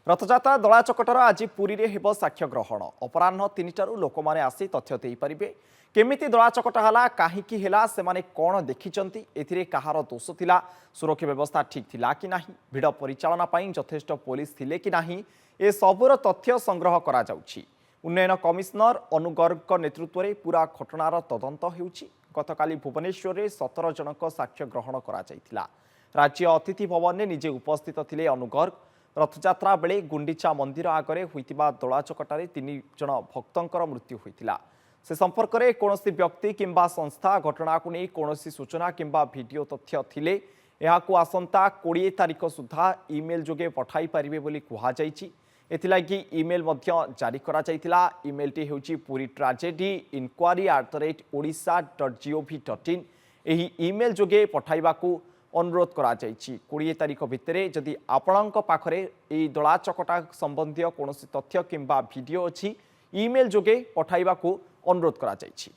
रथयात्रा दलाचकटर आज पुरी हेब साक्ष्य ग्रहण अपराह 3टारू लोक मैंने आसी तथ्य देपारे केमिति दलाचकट है कहीं है से कौन देखिंट कहार दोष थिला सुरक्षा व्यवस्था ठीक थिला कि नहीं भिड़ परिचालना यथेष्ट पुलिस थिले कि नहीं ए सबूर तथ्य संग्रह करा जाउछि। उन्नयन कमिशनर अनुगर्ग नेतृत्व में पूरा घटनार तदंत होउछि। गतकाली भुवनेश्वर में 17 जनक साक्ष्य ग्रहण करा जायतिला। राज्य अतिथि भवन में निजे उपस्थित थिले अनुगर्ग। रथयात्रा बेले गुंडीचा मंदिर आगरे होइतिबा दलाचकटारे 3 जन भक्तंकर मृत्यु होइतिला। से संपर्क में कौनसी व्यक्ति किंबा संस्था घटना को नहीं कौनसी सूचना किंबा वीडियो तथ्य थिले एहाकु आसंता 20 तारिख सुधा इमेल जोगे पठाई पारिबे बोली कुहा जायछि। एथिलागि इमेल मध्य जारी करा जायतिला। इमेलटी हेउछि पूरी ट्राजेडी inquiry@odisha.gov.in एही इमेल जोगे पठाइबाकू अनुरोध करा जायछि। 20 तारिख भितरे जदि आपणक पाखरे एही दलाचकटा संबंधी कौनसी तथ्य किंबा वीडियो अछि इमेल जोगे पठाइबाकू अनुरोध करा जायछि।